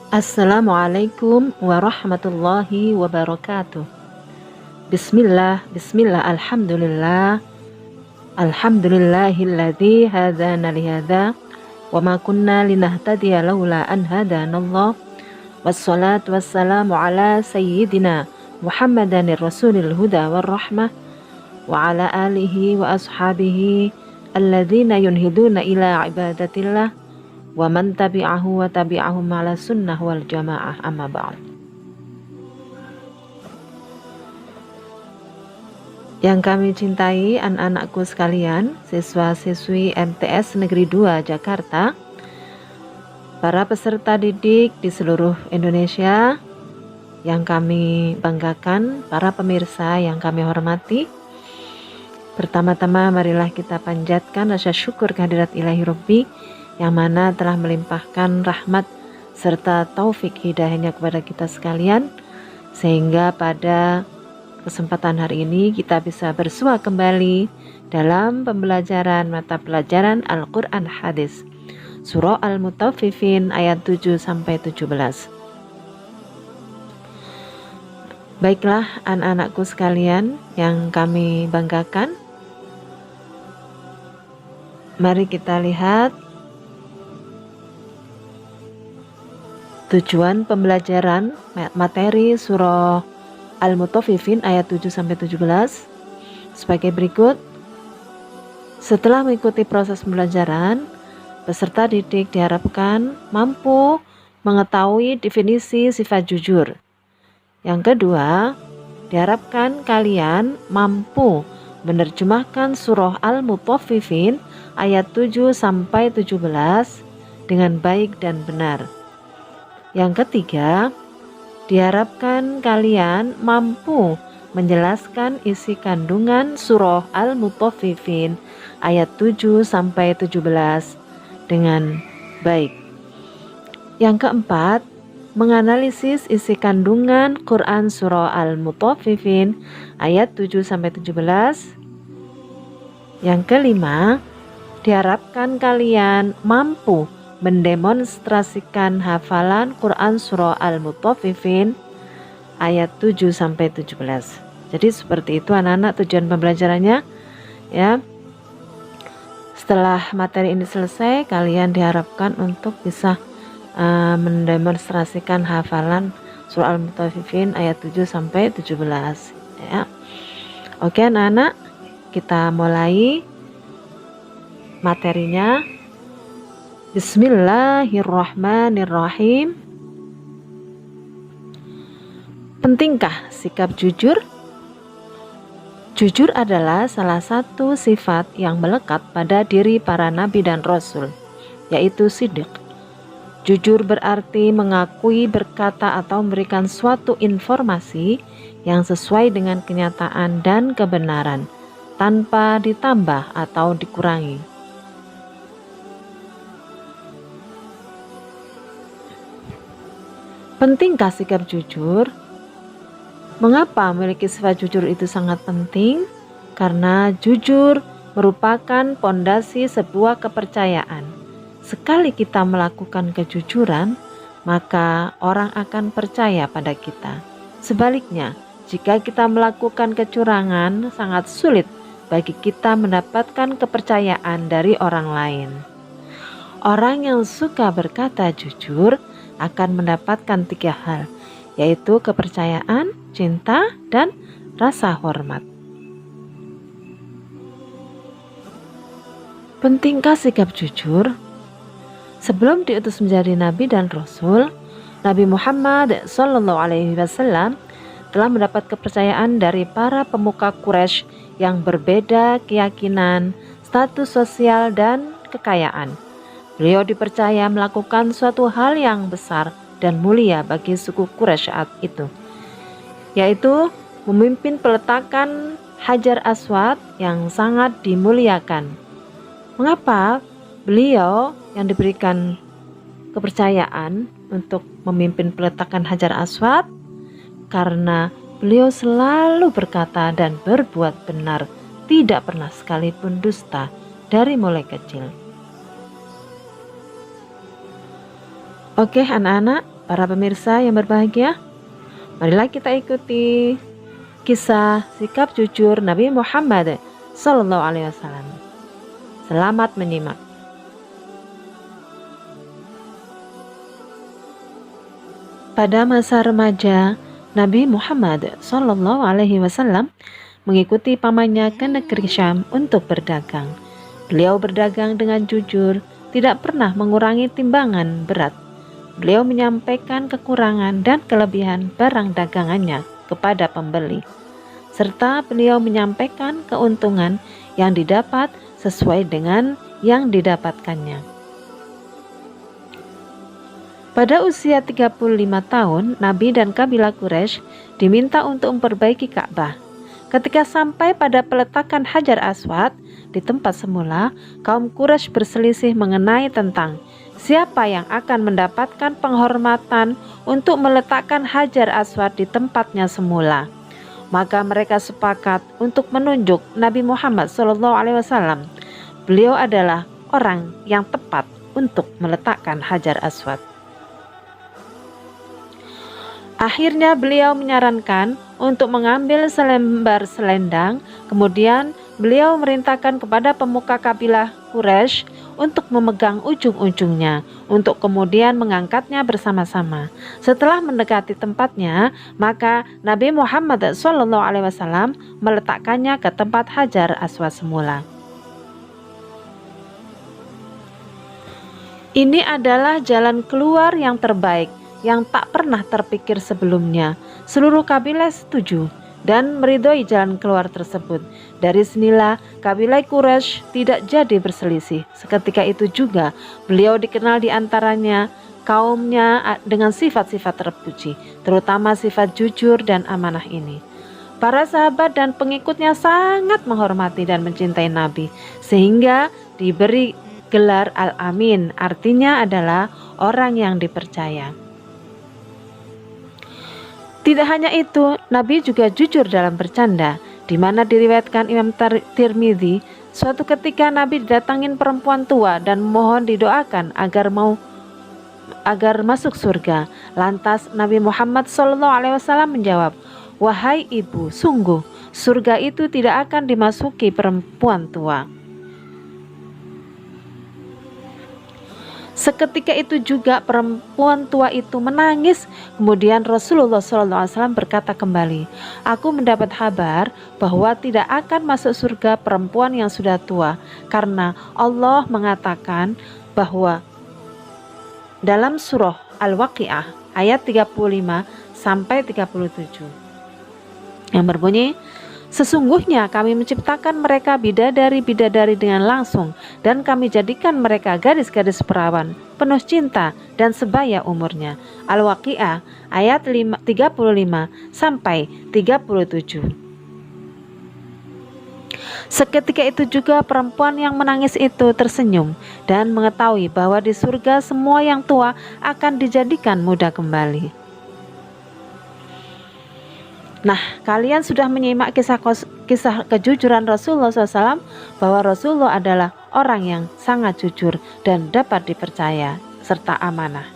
Assalamualaikum warahmatullahi wabarakatuh. Bismillah, bismillah, alhamdulillah. Alhamdulillahilladzi hadana lihada wa ma kunna linahtadiya laula an hadanallah. Wassalatu wassalamu ala sayyidina Muhammadanir rasulil huda war rahmah wa ala alihi wa ashabihi alladzina yunhiduna ila ibadatillah wa man tabi'ahu wa tabi'ahum ala sunnah wal jamaah, amma ba'd. Yang kami cintai anak-anakku sekalian, siswa-siswi MTS Negeri 2 Jakarta, para peserta didik di seluruh Indonesia yang kami banggakan, para pemirsa yang kami hormati, pertama-tama marilah kita panjatkan rasa syukur kehadirat Ilahi Rabbi yang mana telah melimpahkan rahmat serta taufik hidayahnya kepada kita sekalian, sehingga pada kesempatan hari ini kita bisa bersua kembali dalam pembelajaran mata pelajaran Al-Quran Hadis Surah Al-Mutaffifin ayat 7-17. Baiklah anak-anakku sekalian yang kami banggakan, mari kita lihat tujuan pembelajaran materi surah Al-Mutaffifin ayat 7-17 sebagai berikut. Setelah mengikuti proses pembelajaran, peserta didik diharapkan mampu mengetahui definisi sifat jujur. Yang kedua, diharapkan kalian mampu menerjemahkan surah Al-Mutaffifin ayat 7-17 dengan baik dan benar. Yang ketiga, diharapkan kalian mampu menjelaskan isi kandungan surah Al-Mutaffifin ayat 7-17 dengan baik. Yang keempat, menganalisis isi kandungan Quran surah Al-Mutaffifin ayat 7-17. Yang kelima, diharapkan kalian mampu mendemonstrasikan hafalan Quran surah Al-Mutaffifin ayat 7-17. Jadi seperti itu anak-anak tujuan pembelajarannya ya. Setelah materi ini selesai, kalian diharapkan untuk bisa mendemonstrasikan hafalan surah Al-Mutaffifin ayat 7-17 ya. Oke anak-anak, kita mulai materinya. Bismillahirrahmanirrahim. Pentingkah sikap jujur? Jujur adalah salah satu sifat yang melekat pada diri para nabi dan rasul, yaitu siddiq. Jujur berarti mengakui, berkata atau memberikan suatu informasi yang sesuai dengan kenyataan dan kebenaran, tanpa ditambah atau dikurangi. Pentingkah sikap jujur? Mengapa memiliki sifat jujur itu sangat penting? Karena jujur merupakan pondasi sebuah kepercayaan. Sekali kita melakukan kejujuran, maka orang akan percaya pada kita. Sebaliknya, jika kita melakukan kecurangan, sangat sulit bagi kita mendapatkan kepercayaan dari orang lain. Orang yang suka berkata jujur akan mendapatkan 3 hal, yaitu kepercayaan, cinta, dan rasa hormat. Pentingkah sikap jujur? Sebelum diutus menjadi nabi dan rasul, Nabi Muhammad SAW telah mendapat kepercayaan dari para pemuka Quraisy yang berbeda keyakinan, status sosial, dan kekayaan. Beliau dipercaya melakukan suatu hal yang besar dan mulia bagi suku Quraisy saat itu, yaitu memimpin peletakan Hajar Aswad yang sangat dimuliakan. Mengapa beliau yang diberikan kepercayaan untuk memimpin peletakan Hajar Aswad? Karena beliau selalu berkata dan berbuat benar, tidak pernah sekalipun dusta dari mulai kecil. Oke anak-anak, Para pemirsa yang berbahagia, marilah kita ikuti kisah sikap jujur Nabi Muhammad SAW. Selamat menyimak. Pada masa remaja, Nabi Muhammad SAW mengikuti pamannya ke negeri Syam untuk berdagang. Beliau berdagang dengan jujur, tidak pernah mengurangi timbangan berat. Beliau menyampaikan kekurangan dan kelebihan barang dagangannya kepada pembeli, serta beliau menyampaikan keuntungan yang didapat sesuai dengan yang didapatkannya. Pada usia 35 tahun, Nabi dan kabilah Quraisy diminta untuk memperbaiki Ka'bah. Ketika sampai pada peletakan Hajar Aswad di tempat semula, kaum Quraisy berselisih mengenai tentang siapa yang akan mendapatkan penghormatan untuk meletakkan Hajar Aswad di tempatnya semula. Maka mereka sepakat untuk menunjuk Nabi Muhammad SAW. Beliau adalah orang yang tepat untuk meletakkan Hajar Aswad. Akhirnya beliau menyarankan untuk mengambil selembar selendang. Kemudian beliau merintahkan kepada pemuka kabilah Quraisy untuk memegang ujung-ujungnya, untuk kemudian mengangkatnya bersama-sama. Setelah mendekati tempatnya, maka Nabi Muhammad SAW meletakkannya ke tempat Hajar Aswad semula. Ini adalah jalan keluar yang terbaik yang tak pernah terpikir sebelumnya. Seluruh kabilah setuju dan meridhoi jalan keluar tersebut. Dari sinilah kabilah Quraisy tidak jadi berselisih. Seketika itu juga beliau dikenal di antaranya kaumnya dengan sifat-sifat terpuji, terutama sifat jujur dan amanah ini. Para sahabat dan pengikutnya sangat menghormati dan mencintai Nabi, sehingga diberi gelar Al-Amin, artinya adalah orang yang dipercaya. Tidak hanya itu, Nabi juga jujur dalam bercanda, di mana diriwayatkan Imam Tirmidzi, suatu ketika Nabi didatangin perempuan tua dan mohon didoakan agar masuk surga. Lantas Nabi Muhammad SAW menjawab, "Wahai ibu, sungguh surga itu tidak akan dimasuki perempuan tua." Seketika itu juga perempuan tua itu menangis. Kemudian Rasulullah SAW berkata kembali, "Aku mendapat kabar bahwa tidak akan masuk surga perempuan yang sudah tua, karena Allah mengatakan bahwa dalam surah Al-Waqiah ayat 35 sampai 37 yang berbunyi, sesungguhnya kami menciptakan mereka bidadari-bidadari dengan langsung, dan kami jadikan mereka gadis-gadis perawan, penuh cinta dan sebaya umurnya. Al-Waqiah ayat 35 sampai 37. Seketika itu juga perempuan yang menangis itu tersenyum dan mengetahui bahwa di surga semua yang tua akan dijadikan muda kembali. Nah, kalian sudah menyimak kisah kejujuran Rasulullah SAW, bahwa Rasulullah adalah orang yang sangat jujur dan dapat dipercaya serta amanah.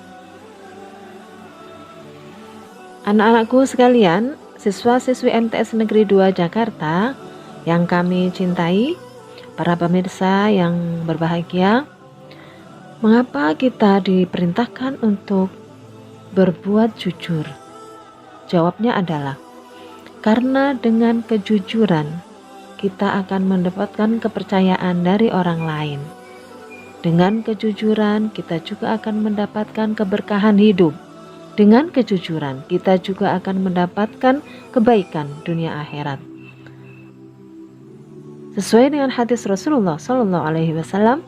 Anak-anakku sekalian, siswa-siswi MTS Negeri 2 Jakarta yang kami cintai, para pemirsa yang berbahagia, mengapa kita diperintahkan untuk berbuat jujur? Jawabnya adalah karena dengan kejujuran kita akan mendapatkan kepercayaan dari orang lain. Dengan kejujuran kita juga akan mendapatkan keberkahan hidup. Dengan kejujuran kita juga akan mendapatkan kebaikan dunia akhirat. Sesuai dengan hadis Rasulullah SAW,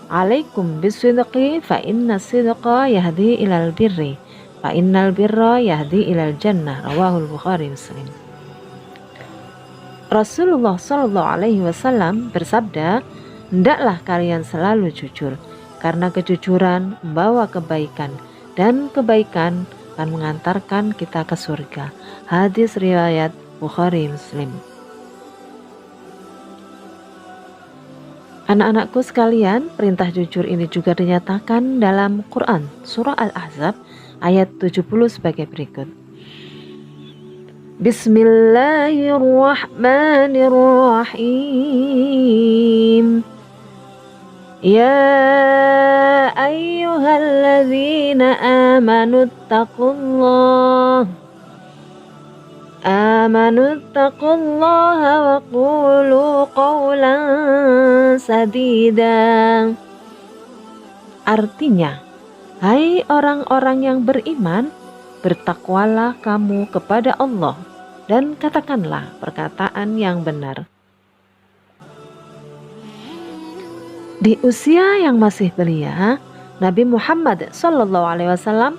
"Alaikum bisidqi fa inna sidqa yahdi ilal birri. Fa innal birra yahdi ilal jannah." Rawahul Bukhari Muslim. Rasulullah SAW bersabda, "Hendaklah kalian selalu jujur, karena kejujuran membawa kebaikan, dan kebaikan akan mengantarkan kita ke surga." Hadis riwayat Bukhari Muslim. Anak-anakku sekalian, perintah jujur ini juga dinyatakan dalam Quran surah Al-Ahzab ayat 70 sebagai berikut. Bismillahirrahmanirrahim. Ya ayyuhalladzina amanuttaqullaha wa qulu qawlan sadida. Artinya, hai orang-orang yang beriman, bertakwalah kamu kepada Allah dan katakanlah perkataan yang benar. Di usia yang masih belia, Nabi Muhammad SAW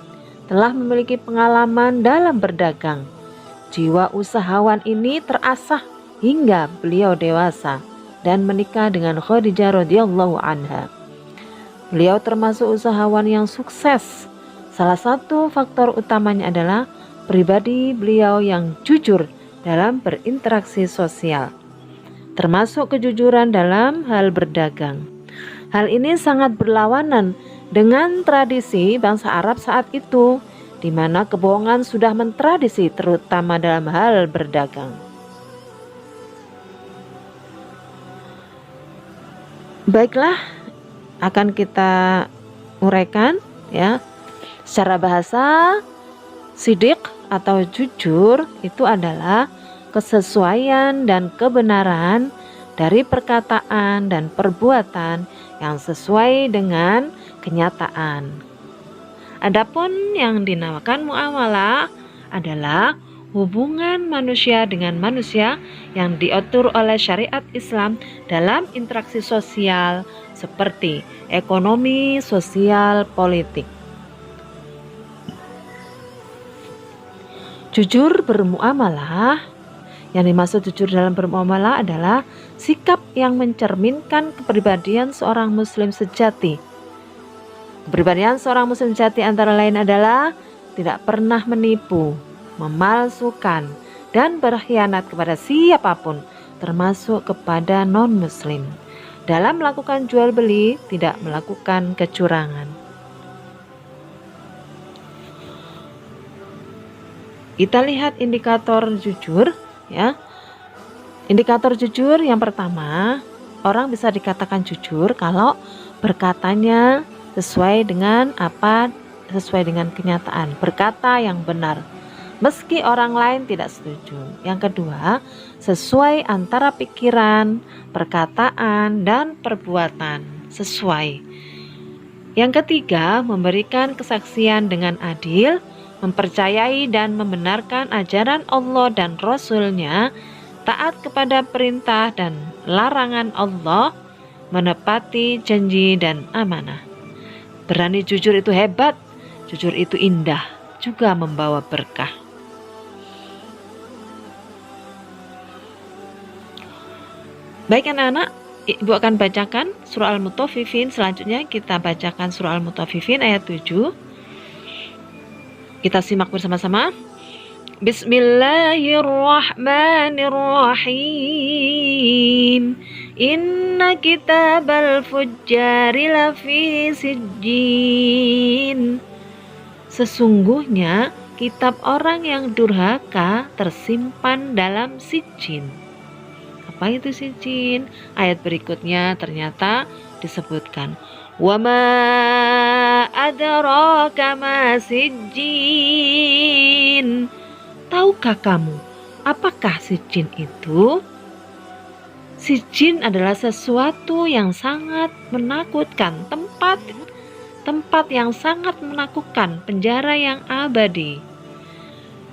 telah memiliki pengalaman dalam berdagang. Jiwa usahawan ini terasah hingga beliau dewasa dan menikah dengan Khadijah radhiyallahu anha. Beliau termasuk usahawan yang sukses. Salah satu faktor utamanya adalah pribadi beliau yang jujur dalam berinteraksi sosial, termasuk kejujuran dalam hal berdagang. Hal ini sangat berlawanan dengan tradisi bangsa Arab saat itu, di mana kebohongan sudah mentradisi terutama dalam hal berdagang. Baiklah, akan kita uraikan ya. Secara bahasa, sidik atau jujur itu adalah kesesuaian dan kebenaran dari perkataan dan perbuatan yang sesuai dengan kenyataan. Adapun yang dinamakan muamalah adalah hubungan manusia dengan manusia yang diatur oleh syariat Islam dalam interaksi sosial seperti ekonomi, sosial, politik. Jujur bermuamalah, yang dimaksud jujur dalam bermuamalah adalah sikap yang mencerminkan kepribadian seorang muslim sejati. Kepribadian seorang muslim sejati antara lain adalah tidak pernah menipu, memalsukan, dan berkhianat kepada siapapun, termasuk kepada non-muslim. Dalam melakukan jual beli, tidak melakukan kecurangan. Kita lihat indikator jujur ya. Indikator jujur yang pertama, orang bisa dikatakan jujur kalau berkatanya sesuai dengan kenyataan, berkata yang benar meski orang lain tidak setuju. Yang kedua, sesuai antara pikiran, perkataan, dan perbuatan, sesuai. Yang ketiga, memberikan kesaksian dengan adil, mempercayai dan membenarkan ajaran Allah dan Rasul-Nya, taat kepada perintah dan larangan Allah, menepati janji dan amanah. Berani jujur itu hebat, jujur itu indah, juga membawa berkah. Baik anak-anak, Ibu akan bacakan surah Al-Mutaffifin. Selanjutnya kita bacakan surah Al-Mutaffifin ayat 7. Kita simak bersama-sama. Bismillahirrahmanirrahim. Inna kitabal fujjari lafi sijjin. Sesungguhnya kitab orang yang durhaka tersimpan dalam sijjin. Apa itu sijjin? Ayat berikutnya ternyata disebutkan. Wa ma adraka ma sijjin. Tahukah kamu apakah sijjin itu? Sijjin adalah sesuatu yang sangat menakutkan, tempat yang sangat menakutkan, penjara yang abadi,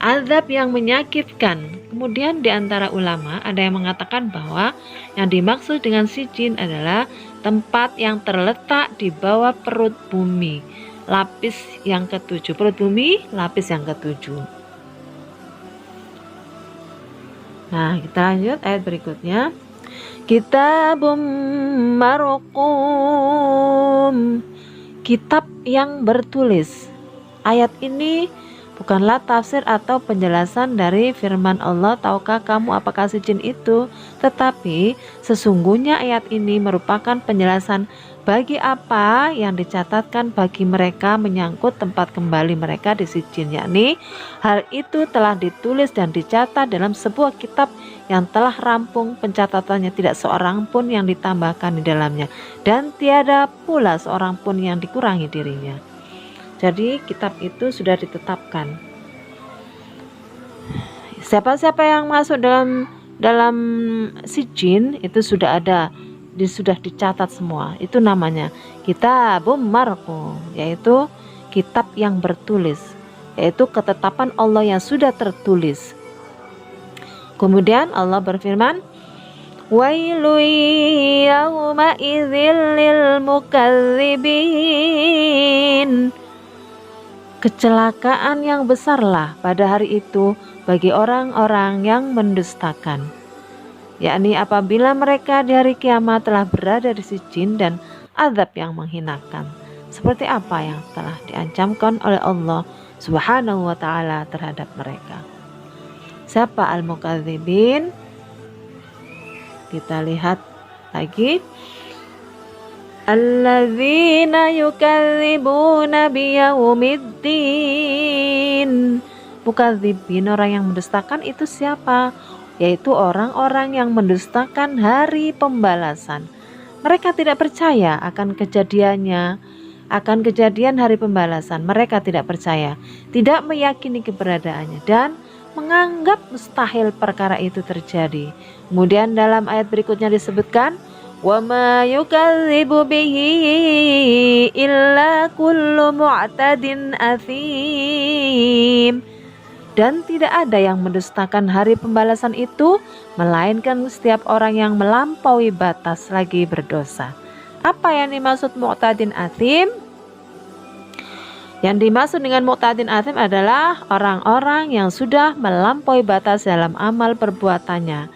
azab yang menyakitkan. Kemudian di antara ulama ada yang mengatakan bahwa yang dimaksud dengan sijjin adalah tempat yang terletak di bawah perut bumi, lapis yang ketujuh. Perut bumi, lapis yang ketujuh. Nah, kita lanjut ayat berikutnya. Kitabum marqum, kitab yang bertulis. Ayat ini bukanlah tafsir atau penjelasan dari firman Allah, tahukah kamu apakah sijjin itu? Tetapi sesungguhnya ayat ini merupakan penjelasan bagi apa yang dicatatkan bagi mereka menyangkut tempat kembali mereka di Sijin, yakni hal itu telah ditulis dan dicatat dalam sebuah kitab yang telah rampung pencatatannya, tidak seorang pun yang ditambahkan di dalamnya dan tiada pula seorang pun yang dikurangi dirinya. Jadi kitab itu sudah ditetapkan. Siapa-siapa yang masuk dalam Sijin itu sudah ada, sudah dicatat semua. Itu namanya kitabum marqum, yaitu kitab yang bertulis, yaitu ketetapan Allah yang sudah tertulis. Kemudian Allah berfirman, wailu yawma idzil lil mukadzibin. Kecelakaan yang besarlah pada hari itu bagi orang-orang yang mendustakan, yakni apabila mereka di hari kiamat telah berada di Sijin dan azab yang menghinakan, seperti apa yang telah diancamkan oleh Allah Subhanahu wa ta'ala terhadap mereka. Siapa al-mukadzibin? Kita lihat lagi. Alladzina yukadzibuna biyaumiddin. Mukadzibin, orang yang mendustakan itu siapa? Yaitu orang-orang yang mendustakan hari pembalasan. Mereka tidak percaya akan kejadiannya, akan kejadian hari pembalasan. Mereka tidak percaya, tidak meyakini keberadaannya dan menganggap mustahil perkara itu terjadi. Kemudian dalam ayat berikutnya disebutkan, wa ma yukadzibu bihi illa kullu mu'tadin athim. Dan tidak ada yang mendustakan hari pembalasan itu melainkan setiap orang yang melampaui batas lagi berdosa. Apa yang dimaksud mu'tadin athim? Yang dimaksud dengan mu'tadin athim adalah orang-orang yang sudah melampaui batas dalam amal perbuatannya.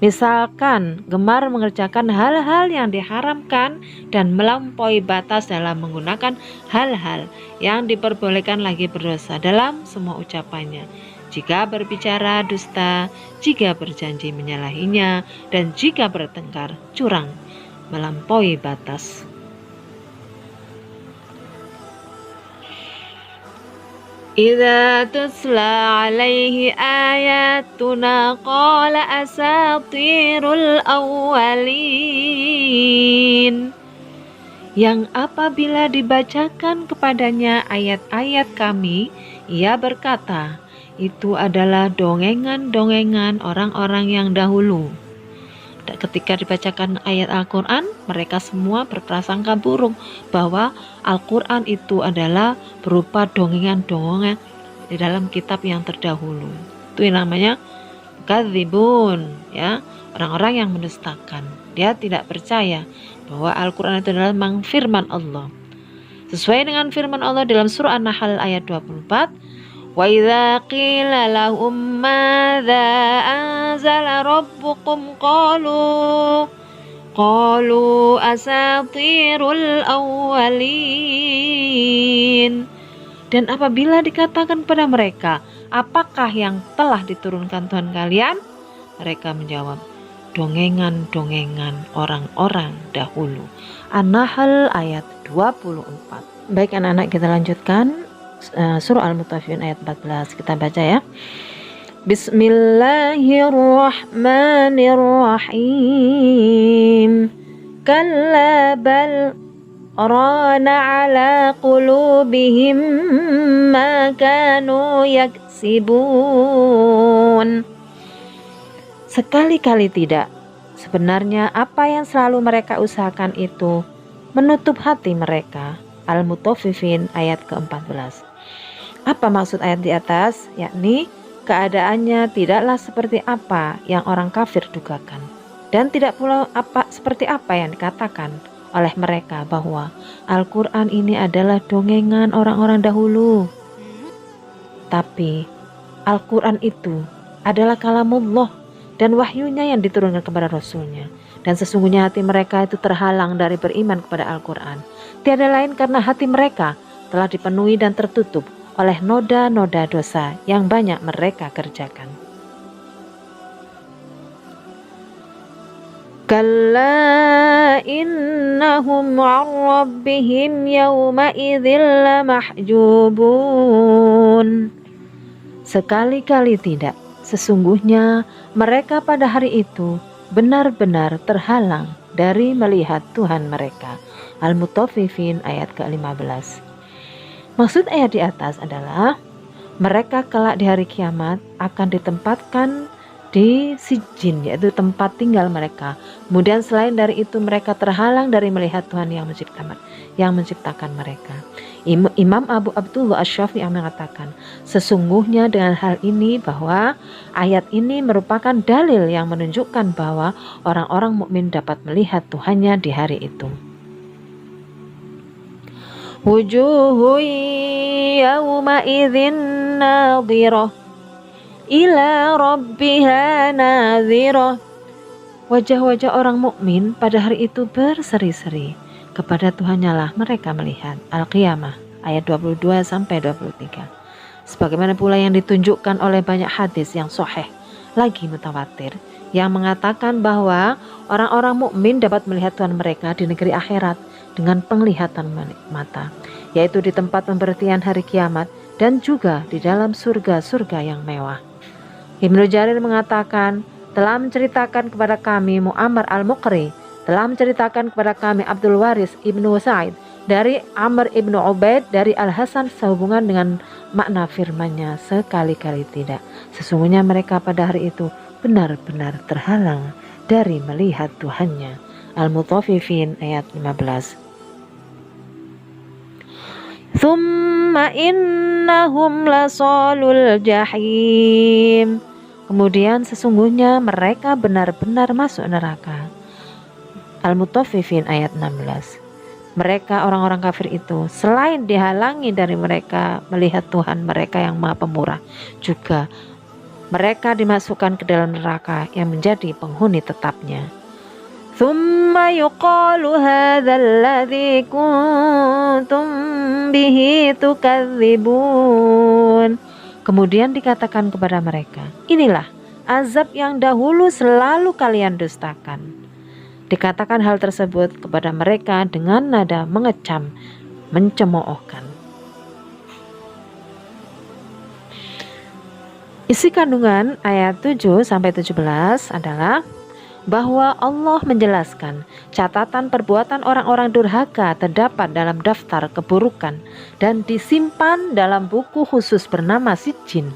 Misalkan gemar mengerjakan hal-hal yang diharamkan dan melampaui batas dalam menggunakan hal-hal yang diperbolehkan lagi berdosa dalam semua ucapannya. Jika berbicara dusta, jika berjanji menyalahinya, dan jika bertengkar curang, melampaui batas. Idza tusla alaihi ayatuna qala asatirul awwalin. Yang apabila dibacakan kepadanya ayat-ayat kami, ia berkata, itu adalah dongengan-dongengan orang-orang yang dahulu. Ketika dibacakan ayat Al-Quran, mereka semua berprasangka buruk bahwa Al-Quran itu adalah berupa dongengan-dongengan di dalam kitab yang terdahulu. Itu yang namanya kadzibun, ya, orang-orang yang mendustakan. Dia tidak percaya bahwa Al-Quran itu adalah memang firman Allah. Sesuai dengan firman Allah dalam surah An-Nahl ayat 24, wa idza qila lahum madza anzala rabbukum qalu asatirul awwalin. Dan apabila dikatakan pada mereka, apakah yang telah diturunkan Tuhan kalian? Mereka menjawab, dongengan-dongengan orang-orang dahulu. An-Nahl ayat 24. Baik anak-anak, kita lanjutkan surah Al-Mutaffifin ayat 14. Kita baca ya. Bismillahirrahmanirrahim. Kalla bal rana ala qulubihim ma kanu yaksibun. Sekali-kali tidak. Sebenarnya apa yang selalu mereka usahakan itu menutup hati mereka. Al-Mutaffifin ayat ke-14. Apa maksud ayat di atas? Yakni keadaannya tidaklah seperti apa yang orang kafir dugakan, dan tidak pula seperti apa yang dikatakan oleh mereka bahwa Al-Quran ini adalah dongengan orang-orang dahulu. Tapi Al-Quran itu adalah kalamullah dan wahyunya yang diturunkan kepada Rasulnya. Dan sesungguhnya hati mereka itu terhalang dari beriman kepada Al-Quran. Tiada lain karena hati mereka telah dipenuhi dan tertutup oleh noda-noda dosa yang banyak mereka kerjakan. Kalla innahum 'an rabbihim yawma idzil lamahjubun. Sekali-kali tidak, sesungguhnya mereka pada hari itu benar-benar terhalang dari melihat Tuhan mereka. Al-Mutaffifin ayat ke-15. Maksud ayat di atas adalah mereka kelak di hari kiamat akan ditempatkan di sijin, yaitu tempat tinggal mereka. Kemudian selain dari itu mereka terhalang dari melihat Tuhan yang menciptakan mereka. Imam Abu Abdullah Asy-Syafi'i mengatakan, sesungguhnya dengan hal ini bahwa ayat ini merupakan dalil yang menunjukkan bahwa orang-orang mukmin dapat melihat Tuhannya di hari itu. Wujuhu yawma idzin nadhirah ila rabbiha nadhirah. Wajah-wajah orang mukmin pada hari itu berseri-seri, kepada Tuhannya lah mereka melihat. Al-Qiyamah ayat 22 sampai 23. Sebagaimana pula yang ditunjukkan oleh banyak hadis yang sahih lagi mutawatir yang mengatakan bahwa orang-orang mukmin dapat melihat Tuhan mereka di negeri akhirat dengan penglihatan mata, yaitu di tempat pemberhentian hari kiamat dan juga di dalam surga-surga yang mewah. Ibnu Jarir mengatakan, telah menceritakan kepada kami Mu'ammar al-Muqri, telah menceritakan kepada kami Abdul Waris ibnu Sa'id dari Amr ibnu Ubaid dari Al-Hasan sehubungan dengan makna firman-Nya, sekali-kali tidak, sesungguhnya mereka pada hari itu benar-benar terhalang dari melihat Tuhannya. Al-Mutaffifin ayat 15. Thumma innahum lasalul jahim. Kemudian sesungguhnya mereka benar-benar masuk neraka. Al-Mutaffifin ayat 16. Mereka orang-orang kafir itu selain dihalangi dari mereka melihat Tuhan mereka yang Maha Pemurah, juga mereka dimasukkan ke dalam neraka yang menjadi penghuni tetapnya. Thumma yuqalu hadzal ladzi kuntum bihi tukadzibun. Kemudian dikatakan kepada mereka, inilah azab yang dahulu selalu kalian dustakan. Dikatakan hal tersebut kepada mereka dengan nada mengecam, mencemoohkan. Isi kandungan ayat 7 sampai 17 adalah bahwa Allah menjelaskan catatan perbuatan orang-orang durhaka terdapat dalam daftar keburukan dan disimpan dalam buku khusus bernama Sijin.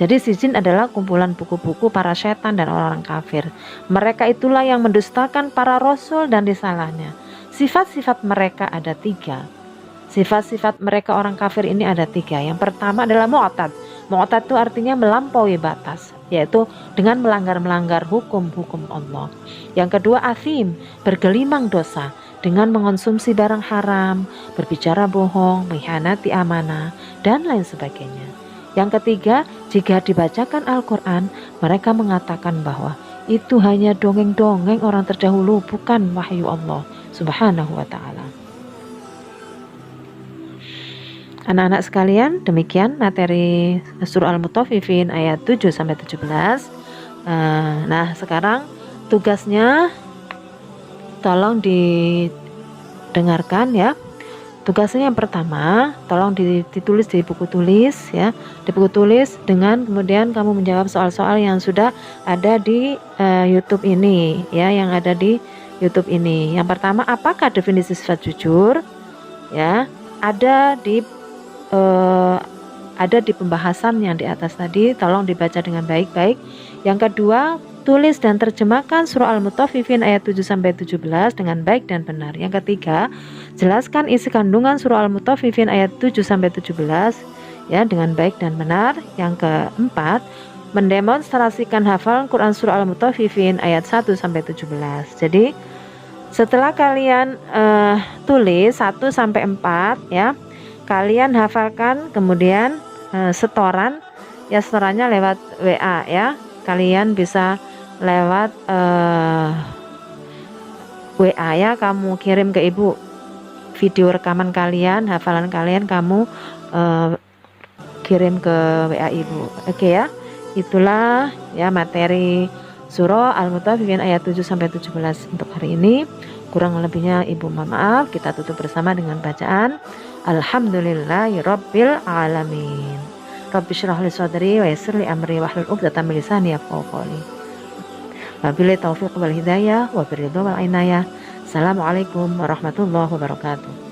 Jadi Sijin adalah kumpulan buku-buku para setan dan orang-orang kafir. Mereka itulah yang mendustakan para rasul dan disalahnya. Sifat-sifat mereka ada 3. Sifat-sifat mereka orang kafir ini ada 3. Yang pertama adalah mu'tad. Mu'tad itu artinya melampaui batas, yaitu dengan melanggar hukum-hukum Allah. Yang kedua athim, bergelimang dosa dengan mengonsumsi barang haram, berbicara bohong, mengkhianati amanah, dan lain sebagainya. Yang ketiga, jika dibacakan Al-Quran, mereka mengatakan bahwa itu hanya dongeng-dongeng orang terdahulu, bukan wahyu Allah Subhanahu wa ta'ala. Anak-anak sekalian, demikian materi surah Al-Mutaffifin ayat 7 sampai 17. Nah, sekarang tugasnya tolong didengarkan ya. Tugasnya yang pertama, tolong ditulis di buku tulis ya. Di buku tulis dengan kemudian kamu menjawab soal-soal yang sudah ada di YouTube ini ya, yang ada di YouTube ini. Yang pertama, apakah definisi sifat jujur? Ya, ada di pembahasan yang di atas tadi, tolong dibaca dengan baik-baik. Yang kedua, tulis dan terjemahkan surah Al-Mutaffifin ayat 7 sampai 17 dengan baik dan benar. Yang ketiga, jelaskan isi kandungan surah Al-Mutaffifin ayat 7 sampai 17 ya dengan baik dan benar. Yang keempat, mendemonstrasikan hafalan Quran surah Al-Mutaffifin ayat 1 sampai 17. Jadi, setelah kalian tulis 1 sampai 4 ya, kalian hafalkan, kemudian setoran ya, setorannya lewat WA ya. Kalian bisa lewat WA ya, kamu kirim ke ibu video rekaman kalian, hafalan kalian, kamu kirim ke WA ibu. Oke ya, itulah ya materi Surah Al-Mutaffifin ayat 7 sampai 17 untuk hari ini. Kurang lebihnya Ibu mohon maaf. Kita tutup bersama dengan bacaan Alhamdulillahirabbil alamin. Rabbi shrah li sadri wa yassir li amri wahlul 'uqdatam min lisani yafqahu qawli. Wabillahi taufiq wal hidayah wa biridha wal inayah. Assalamualaikum warahmatullahi wabarakatuh.